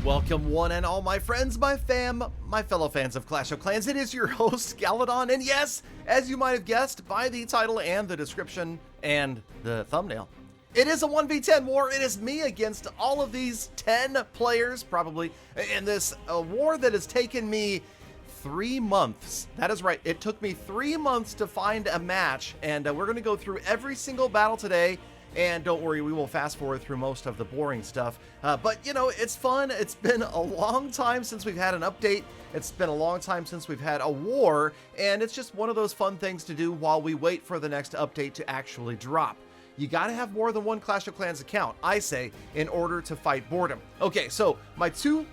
Welcome one and all my friends, my fam, my fellow fans of Clash of Clans. It is your host, Galadon, and yes, as you might have guessed by the title and the description and the thumbnail, it is a 1v10 war. It is me against all of these 10 players, probably, in this war that has taken me 3 months. That is right, it took me 3 months to find a match, and we're going to go through every single battle today. And don't worry, we will fast forward through most of the boring stuff. But, you know, it's fun. It's been a long time since we've had an update. It's been a long time since we've had a war. And it's just one of those fun things to do while we wait for the next update to actually drop. You gotta have more than one Clash of Clans account, I say, in order to fight boredom. Okay, so my 2.0,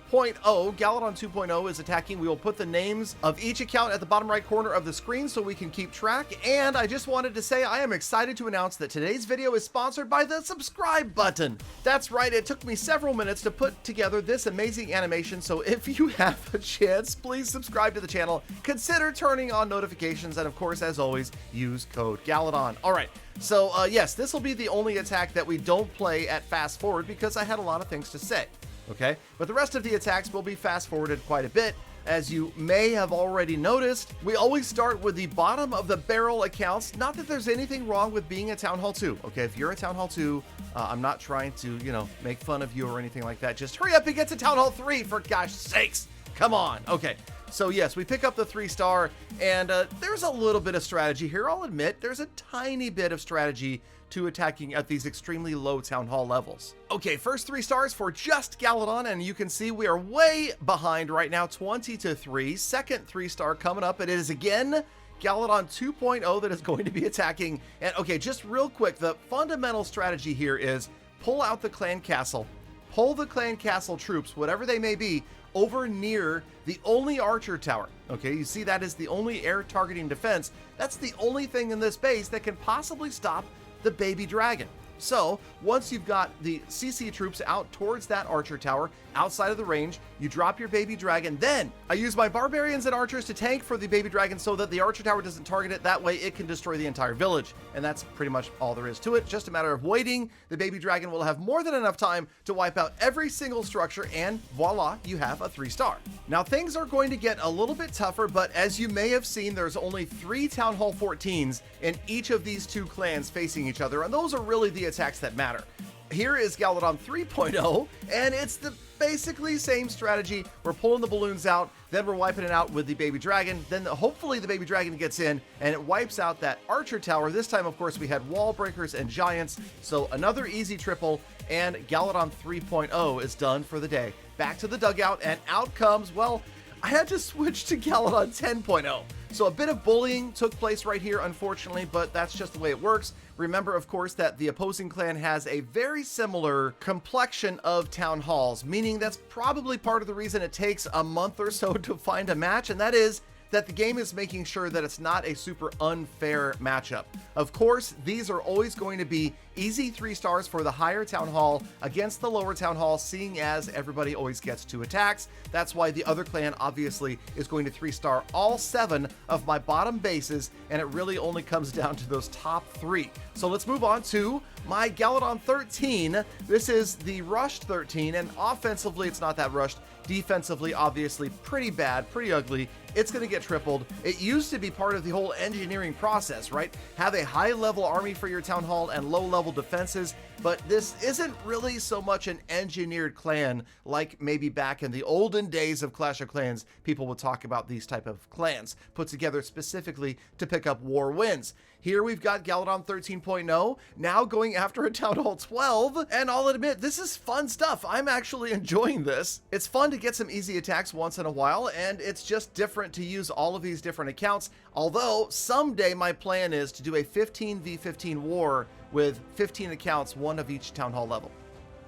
Galadon 2.0 is attacking. We will put the names of each account at the bottom right corner of the screen so we can keep track. And I just wanted to say I am excited to announce that today's video is sponsored by the subscribe button. That's right, it took me several minutes to put together this amazing animation, so if you have a chance, please subscribe to the channel, consider turning on notifications, and of course, as always, use code Galadon. All right. So yes, this will be the only attack that we don't play at fast forward because I had a lot of things to say, okay? But the rest of the attacks will be fast forwarded quite a bit. As you may have already noticed, we always start with the bottom of the barrel accounts. Not that there's anything wrong with being a Town Hall 2, okay? If you're a Town Hall 2, I'm not trying to, you know, make fun of you or anything like that. Just hurry up and get to Town Hall 3, for gosh sakes. Come on, okay. So yes, we pick up the 3-star, and there's a little bit of strategy here. I'll admit, there's a tiny bit of strategy to attacking at these extremely low Town Hall levels. Okay, first 3 stars for just Galadon, and you can see we are way behind right now, 20-3. Second 3-star coming up, it is again Galadon 2.0 that is going to be attacking. And okay, just real quick, the fundamental strategy here is pull out the clan castle, pull the clan castle troops, whatever they may be, over near the only archer tower. Okay, you see that is the only air targeting defense. That's the only thing in this base that can possibly stop the baby dragon. So once you've got the CC troops out towards that archer tower, outside of the range, you drop your baby dragon. Then I use my barbarians and archers to tank for the baby dragon so that the archer tower doesn't target it. That way it can destroy the entire village. And that's pretty much all there is to it. Just a matter of waiting. The baby dragon will have more than enough time to wipe out every single structure, and voila, you have a 3-star. Now things are going to get a little bit tougher, but as you may have seen, there's only 3 Town Hall 14s in each of these 2 clans facing each other, and those are really the attacks that matter. Here is Galadon 3.0, and it's the basically same strategy. We're pulling the balloons out, then we're wiping it out with the baby dragon, then hopefully the baby dragon gets in and it wipes out that archer tower. This time, of course, we had wall breakers and giants, so another easy triple, and Galadon 3.0 is done for the day. Back to the dugout, and out comes, well, I had to switch to Galadon 10.0. So a bit of bullying took place right here, unfortunately, but that's just the way it works. Remember, of course, that the opposing clan has a very similar complexion of town halls, meaning that's probably part of the reason it takes a month or so to find a match, and that is that the game is making sure that it's not a super unfair matchup. Of course, these are always going to be easy 3 stars for the higher town hall against the lower town hall, seeing as everybody always gets 2 attacks. That's why the other clan obviously is going to 3-star all 7 of my bottom bases, and it really only comes down to those top 3. So let's move on to my Galadon 13. This is the rushed 13, and offensively it's not that rushed. Defensively, obviously, pretty bad, pretty ugly. It's going to get tripled. It used to be part of the whole engineering process, right? Have a high-level army for your town hall and low-level defenses, but this isn't really so much an engineered clan like maybe back in the olden days of Clash of Clans. People would talk about these type of clans put together specifically to pick up war wins. Here we've got Galadon 13.0 now going after a Town Hall 12, and I'll admit, this is fun stuff. I'm actually enjoying this. It's fun to get some easy attacks once in a while, and it's just different to use all of these different accounts, although someday my plan is to do a 15v15 war with 15 accounts, 1 of each Town Hall level.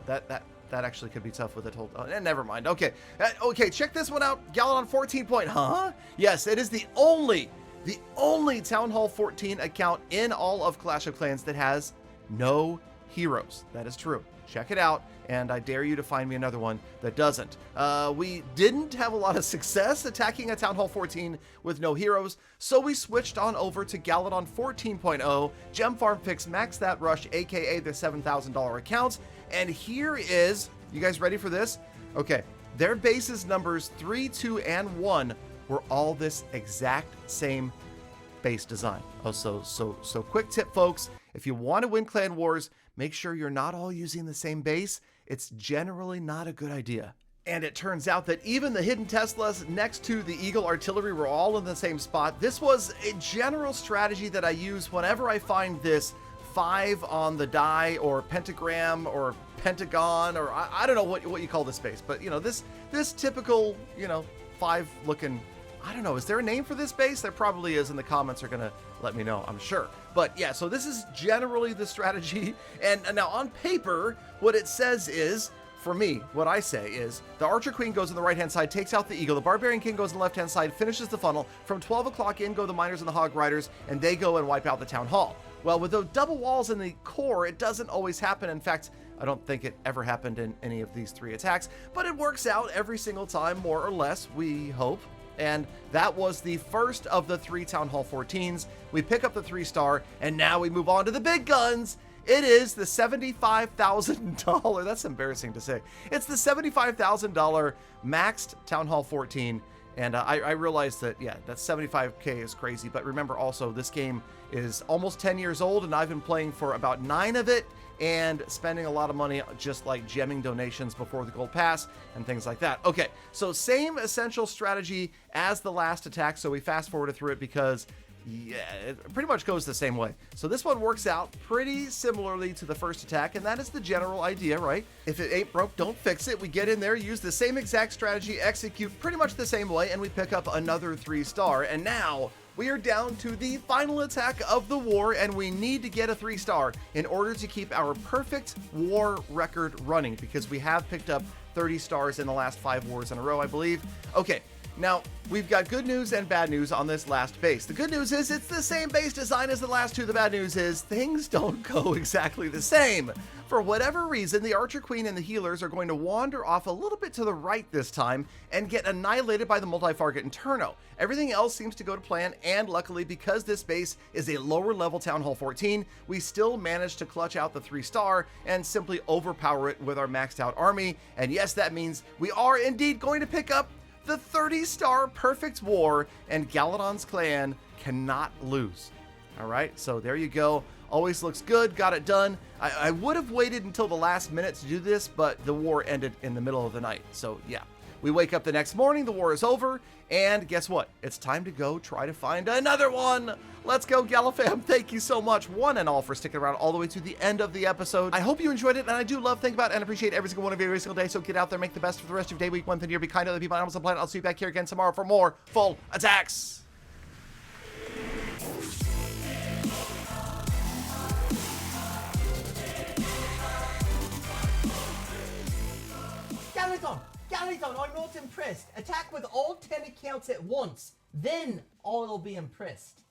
That actually could be tough with it. Never mind. Okay, okay, check this one out. Galadon 14. Huh? Yes, it is the only Town Hall 14 account in all of Clash of Clans that has no heroes. That is true. Check it out, and I dare you to find me another one that doesn't. We didn't have a lot of success attacking a Town Hall 14 with no heroes, so we switched on over to Galadon 14.0. Gem Farm Picks Max That Rush, aka the $7,000 accounts, and here is, you guys ready for this? Okay, their bases numbers 3, 2, and 1 were all this exact same base design. Oh, so quick tip, folks. If you want to win Clan Wars, make sure you're not all using the same base. It's generally not a good idea. And it turns out that even the hidden Teslas next to the Eagle artillery were all in the same spot. This was a general strategy that I use whenever I find this 5 on the die or pentagram or pentagon, or I don't know what you call this base, but you know, this typical, you know, 5 looking, I don't know, is there a name for this base? There probably is, and the comments are gonna let me know, I'm sure. But yeah, so this is generally the strategy. And now on paper, what it says is, for me, what I say is, the Archer Queen goes on the right-hand side, takes out the Eagle, the Barbarian King goes on the left-hand side, finishes the funnel. From 12 o'clock in go the Miners and the Hog Riders, and they go and wipe out the Town Hall. Well, with those double walls in the core, it doesn't always happen. In fact, I don't think it ever happened in any of these 3 attacks, but it works out every single time, more or less, we hope. And that was the first of the 3 Town Hall 14s. We pick up the 3-star, and now we move on to the big guns. It is the $75,000, that's embarrassing to say. It's the $75,000 maxed Town Hall 14. And I realize that, yeah, that 75K is crazy. But remember also, this game is almost 10 years old, and I've been playing for about 9 of it and spending a lot of money just like gemming donations before the gold pass and things like that. Okay, so same essential strategy as the last attack. So we fast forwarded through it because, yeah, it pretty much goes the same way. So this one works out pretty similarly to the first attack, and that is the general idea, right? If it ain't broke, don't fix it. We get in there, use the same exact strategy, execute pretty much the same way, and we pick up another 3-star. And now we are down to the final attack of the war, and we need to get a 3-star in order to keep our perfect war record running, because we have picked up 30 stars in the last 5 wars in a row, I believe. Okay. Now, we've got good news and bad news on this last base. The good news is it's the same base design as the last 2. The bad news is things don't go exactly the same. For whatever reason, the Archer Queen and the healers are going to wander off a little bit to the right this time and get annihilated by the Multi-Fargate Inferno. Everything else seems to go to plan, and luckily, because this base is a lower level Town Hall 14, we still managed to clutch out the 3-star and simply overpower it with our maxed out army. And yes, that means we are indeed going to pick up the 30-star perfect war, and Galadon's clan cannot lose. All right, so there you go. Always looks good, got it done. I would have waited until the last minute to do this, but the war ended in the middle of the night. So yeah, we wake up the next morning, the war is over, and guess what? It's time to go try to find another one. Let's go, Galafam. Thank you so much, one and all, for sticking around all the way to the end of the episode. I hope you enjoyed it, and I do love, think about, and appreciate every single one of you every single day. So get out there, make the best of the rest of your day, week, month, and year. Be kind to other people, animals, and planet. I'll see you back here again tomorrow for more full attacks. Galadon, I'm not impressed. Attack with all 10 accounts at once. Then all will be impressed.